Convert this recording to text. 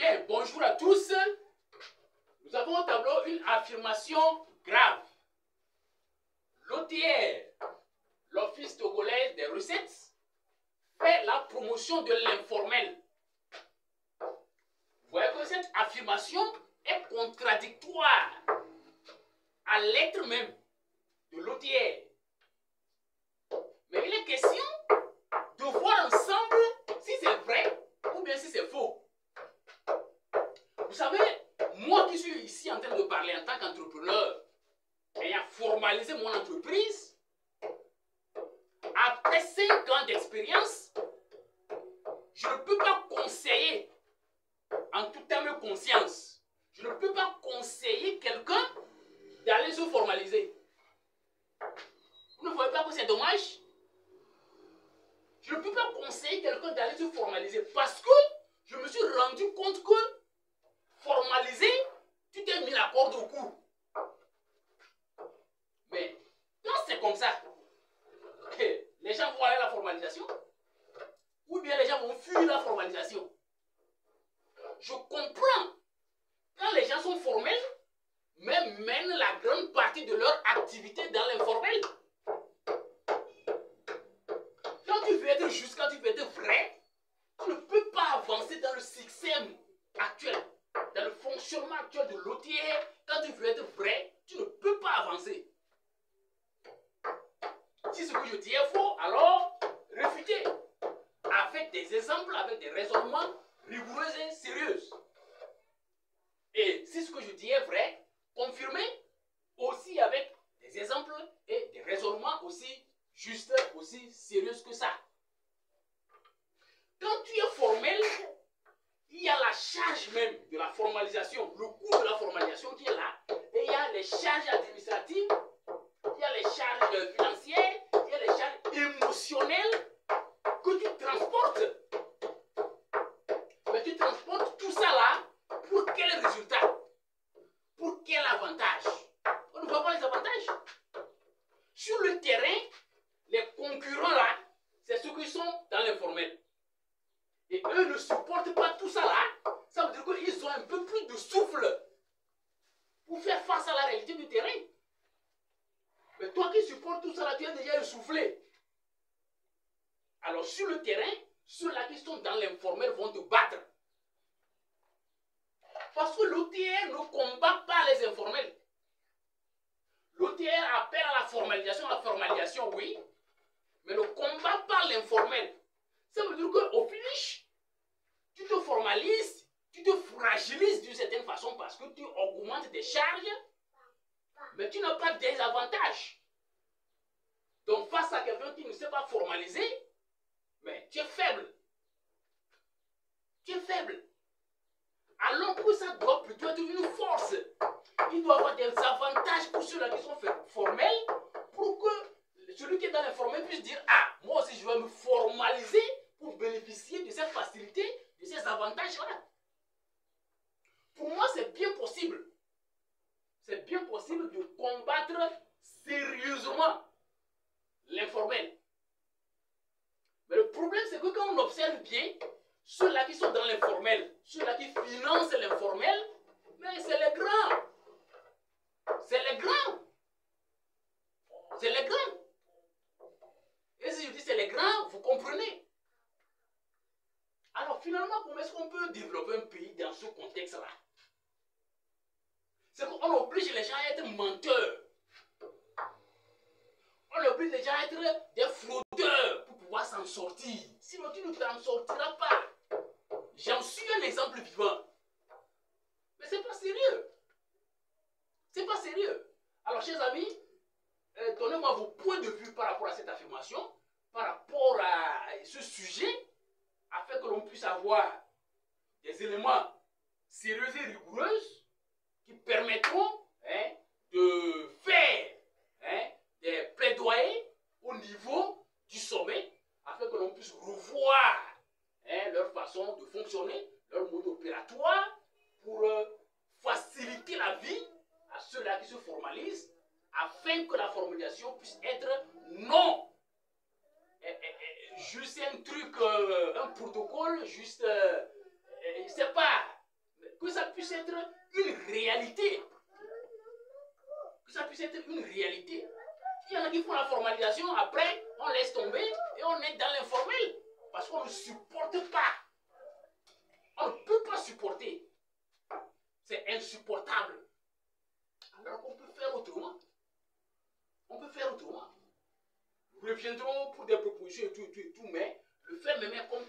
Bien, bonjour à tous. Nous avons au tableau une affirmation grave. L'OTR, l'Office togolais des recettes, fait la promotion de l'informel. Vous voyez que cette affirmation est contradictoire à l'être même de l'OTR. Mais il est question de voir ensemble si c'est vrai ou bien si c'est faux. Vous savez, moi qui suis ici en train de parler en tant qu'entrepreneur, ayant formalisé mon entreprise, après 5 ans d'expérience, je ne peux pas conseiller, en toute âme et conscience, je ne peux pas conseiller quelqu'un d'aller se formaliser. Vous ne voyez pas que c'est dommage? Je ne peux pas conseiller quelqu'un d'aller se formaliser parce que je me suis rendu compte que formaliser, tu t'es mis la corde au cou. Mais quand c'est comme ça, les gens vont aller à la formalisation ou bien les gens vont fuir la formalisation. Je comprends quand les gens sont formels, mais mènent la grande partie de leur activité dans l'informel. Quand tu veux être juste, quand tu veux être vrai, tu ne peux pas avancer dans le système actuel, dans le fonctionnement actuel de l'OTR. Quand tu veux être vrai, tu ne peux pas avancer. Si ce que je dis est faux, alors réfutez avec des exemples, avec des raisonnements rigoureux et sérieux. Et si ce que je dis est vrai, confirmez aussi avec des exemples et des raisonnements aussi justes, aussi sérieux que ça. Quand tu es formel, il y a la charge même de la formalisation, le coût de la formalisation qui est là, et il y a les charges administratives, il y a les charges financières, il y a les charges émotionnelles que tu transportes. Mais tu transportes tout ça là pour quel résultat? Pour quel avantage? On ne voit pas les avantages. Sur le terrain, les concurrents là, c'est ceux qui sont dans l'informel. Et eux ne supportent pas tout ça là. Ça veut dire qu'ils ont un peu plus de souffle pour faire face à la réalité du terrain. Mais toi qui supportes tout ça là, tu es déjà essoufflé. Alors sur le terrain, ceux-là qui sont dans l'informel vont te battre. Parce que l'OTR ne combat pas les informels. L'OTR appelle à la formalisation oui, mais ne combat pas l'informel. Ça veut dire qu'au finish, tu te formalises, tu te fragilises d'une certaine façon parce que tu augmentes tes charges, mais tu n'as pas des avantages. Donc face à quelqu'un qui ne sait pas formaliser, mais tu es faible. Tu es faible. Alors que ça doit plutôt être une force. Il doit y avoir des avantages pour ceux-là qui sont formels, pour que celui qui est dans l'informel puisse dire, ah, moi aussi je vais me formaliser pour bénéficier de cette facilité, de ces avantages-là. Pour moi, c'est bien possible. C'est bien possible de combattre sérieusement l'informel. Mais le problème, c'est que quand on observe bien, ceux-là qui sont dans l'informel, ceux-là qui financent l'informel, mais c'est les grands. C'est les grands. C'est les grands. Et si je dis c'est les grands, vous comprenez. Alors finalement, comment est-ce qu'on peut développer un pays dans ce contexte-là? C'est qu'on oblige les gens à être menteurs. On oblige les gens à être des fraudeurs pour pouvoir s'en sortir. Sinon, tu ne t'en sortiras pas. J'en suis un exemple vivant. Mais c'est pas sérieux. C'est pas sérieux. Alors, chers amis, donnez-moi vos points de vue par rapport à cette affirmation, par rapport à ce sujet, afin que l'on puisse avoir des éléments sérieux et rigoureux qui permettront de faire des plaidoyers au niveau du sommet, afin que l'on puisse revoir leur façon de fonctionner, leur mode opératoire, pour faciliter la vie à ceux-là qui se formalisent, afin que la formalisation puisse être non juste un truc, un protocole, juste, je ne sais pas, que ça puisse être une réalité. Que ça puisse être une réalité. Il y en a qui font la formalisation, après, on laisse tomber et on est dans l'informel. Parce qu'on ne supporte pas. On ne peut pas supporter. C'est insupportable. Alors qu'on peut faire autrement. On peut faire autrement. Nous reviendrons pour des propositions et tout, mais le fait même comme